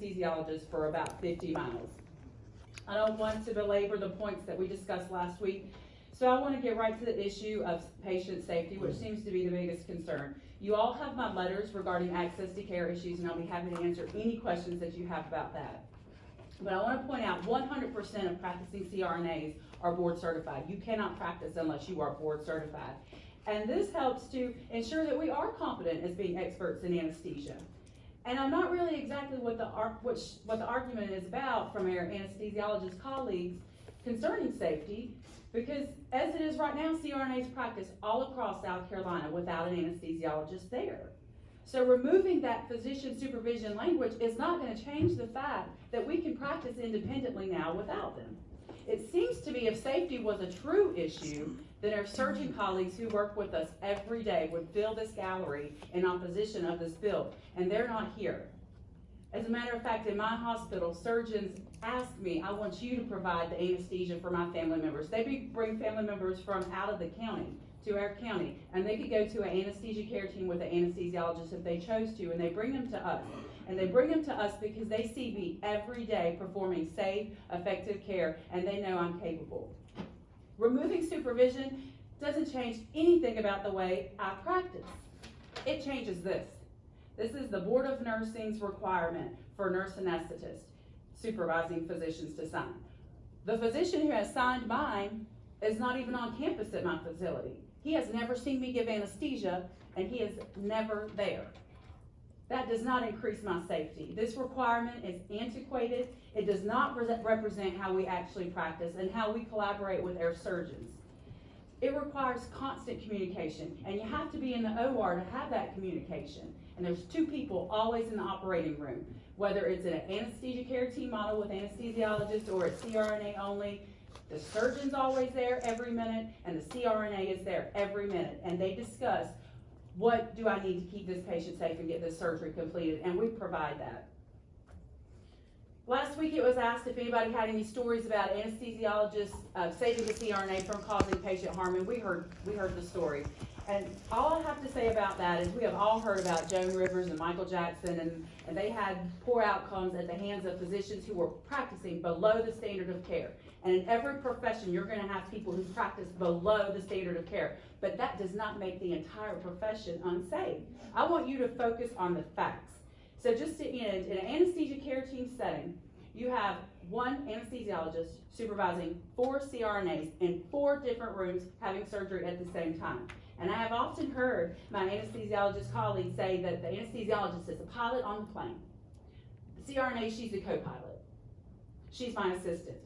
anesthesiologist for about 50 miles. I don't want to belabor the points that we discussed last week, so I want to get right to the issue of patient safety, which seems to be the biggest concern. You all have my letters regarding access to care issues, and I'll be happy to answer any questions that you have about that. But I want to point out 100% of practicing CRNAs are board certified. You cannot practice unless you are board certified. And this helps to ensure that we are competent as being experts in anesthesia. And I'm not really exactly what the argument is about from our anesthesiologist colleagues concerning safety, because as it is right now, CRNAs practice all across South Carolina without an anesthesiologist there. So removing that physician supervision language is not going to change the fact that we can practice independently now without them. It seems to me if safety was a true issue, then our surgeon colleagues who work with us every day would fill this gallery in opposition of this bill, and they're not here. As a matter of fact, in my hospital, surgeons ask me, I want you to provide the anesthesia for my family members. They bring family members from out of the county to our county, and they could go to an anesthesia care team with an anesthesiologist if they chose to, and they bring them to us. And they bring them to us because they see me every day performing safe, effective care, and they know I'm capable. Removing supervision doesn't change anything about the way I practice. It changes this. This is the Board of Nursing's requirement for nurse anesthetists, supervising physicians to sign. The physician who has signed mine is not even on campus at my facility. He has never seen me give anesthesia, and he is never there. That does not increase my safety. This requirement is antiquated. It does not represent how we actually practice and how we collaborate with our surgeons. It requires constant communication, and you have to be in the OR to have that communication. And there's two people always in the operating room, whether it's an anesthesia care team model with anesthesiologists or it's CRNA only. The surgeon's always there every minute, and the CRNA is there every minute, and they discuss, what do I need to keep this patient safe and get this surgery completed, and we provide that. Last week it was asked if anybody had any stories about anesthesiologists saving the CRNA from causing patient harm, and we heard the story. And all I have to say about that is we have all heard about Joan Rivers and Michael Jackson, and they had poor outcomes at the hands of physicians who were practicing below the standard of care. And in every profession, you're going to have people who practice below the standard of care. But that does not make the entire profession unsafe. I want you to focus on the facts. So just to end, in an anesthesia care team setting, you have one anesthesiologist supervising 4 CRNAs in 4 different rooms having surgery at the same time. And I have often heard my anesthesiologist colleagues say that the anesthesiologist is a pilot on the plane. The CRNA, she's a co-pilot. She's my assistant.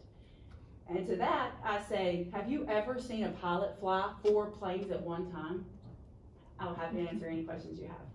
And to that, I say, have you ever seen a pilot fly 4 planes at one time? I'll have to answer any questions you have.